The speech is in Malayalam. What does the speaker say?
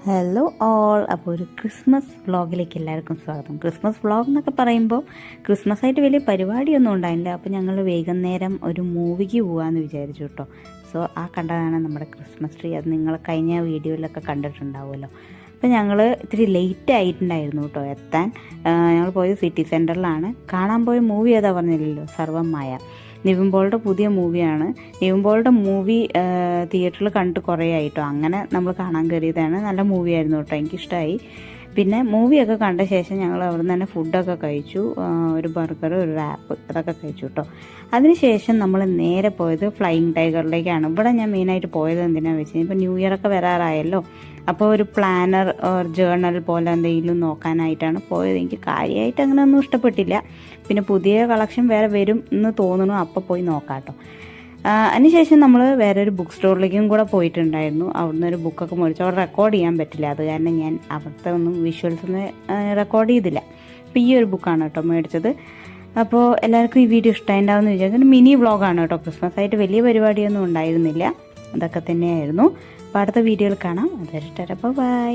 Hello all. അപ്പോൾ ഒരു ക്രിസ്മസ് വ്ളോഗിലേക്ക് എല്ലാവർക്കും സ്വാഗതം. ക്രിസ്മസ് വ്ളോഗ് എന്നൊക്കെ പറയുമ്പോൾ ക്രിസ്മസ് ആയിട്ട് വലിയ പരിപാടിയൊന്നും ഉണ്ടായില്ല. അപ്പോൾ ഞങ്ങൾ വൈകുന്നേരം ഒരു മൂവിക്ക് പോകാമെന്ന് വിചാരിച്ചു കേട്ടോ. സോ ആ കണ്ടതാണ് നമ്മുടെ ക്രിസ്മസ് ട്രീ. അത് നിങ്ങൾ കഴിഞ്ഞ വീഡിയോയിലൊക്കെ കണ്ടിട്ടുണ്ടാവുമല്ലോ. അപ്പോൾ ഞങ്ങൾ ഇത്തിരി ലേറ്റ് ആയിട്ടുണ്ടായിരുന്നു കേട്ടോ എത്താൻ. ഞങ്ങൾ പോയത് സിറ്റി സെൻറ്ററിലാണ്. കാണാൻ പോയ മൂവി ഏതാ പറഞ്ഞില്ലല്ലോ, സർവ്വമായ. നിവിൻ പോളിയുടെ പുതിയ മൂവിയാണ്. നിവിൻ പോളിയുടെ മൂവി തിയേറ്ററിൽ കണ്ടിട്ട് കുറേ ആയിട്ടോ. അങ്ങനെ നമ്മൾ കാണാൻ കയറിയതാണ്. നല്ല മൂവിയായിരുന്നു കേട്ടോ, എനിക്കിഷ്ടമായി. പിന്നെ മൂവിയൊക്കെ കണ്ട ശേഷം ഞങ്ങൾ അവിടെ നിന്ന് തന്നെ ഫുഡൊക്കെ കഴിച്ചു. ഒരു ബർഗർ, ഒരു റാപ്പ്, അതൊക്കെ കഴിച്ചു കേട്ടോ. അതിനുശേഷം നമ്മൾ നേരെ പോയത് ഫ്ലൈയിങ് ടൈഗറിലേക്കാണ്. ഇവിടെ ഞാൻ മെയിനായിട്ട് പോയത് എന്തിനാണെന്ന് വെച്ച് കഴിഞ്ഞാൽ ഇപ്പോൾ ന്യൂ ഇയർ ഒക്കെ വരാറായല്ലോ. അപ്പോൾ ഒരു പ്ലാനർ ജേർണൽ പോലെ എന്തെങ്കിലും നോക്കാനായിട്ടാണ് പോയത്. എനിക്ക് കാര്യമായിട്ട് അങ്ങനെയൊന്നും ഇഷ്ടപ്പെട്ടില്ല. പിന്നെ പുതിയ കളക്ഷൻ വേറെ വരും എന്ന് തോന്നുന്നു, അപ്പോൾ പോയി നോക്കാം കേട്ടോ. അതിനുശേഷം നമ്മൾ വേറെ ഒരു ബുക്ക് സ്റ്റോറിലേക്കും കൂടെ പോയിട്ടുണ്ടായിരുന്നു. അവിടുന്ന് ഒരു ബുക്കൊക്കെ മേടിച്ചു. അവിടെ റെക്കോർഡ് ചെയ്യാൻ പറ്റില്ല, അത് കാരണം ഞാൻ അവിടുത്തെ ഒന്നും വിഷ്വൽസ് ഒന്നും റെക്കോർഡ് ചെയ്തില്ല. അപ്പോൾ ഈ ഒരു ബുക്കാണ് കേട്ടോ മേടിച്ചത്. അപ്പോൾ എല്ലാവർക്കും ഈ വീഡിയോ ഇഷ്ടമായിട്ടുണ്ടാവുമെന്ന് വിചാരിക്കുന്നു. മിനി വ്ളോഗാണ് കേട്ടോ. ക്രിസ്മസ് ആയിട്ട് വലിയ പരിപാടിയൊന്നും ഉണ്ടായിരുന്നില്ല, അതൊക്കെ തന്നെയായിരുന്നു. അപ്പോൾ അടുത്ത വീഡിയോയിൽ കാണാം. അതുവരെ ബൈ.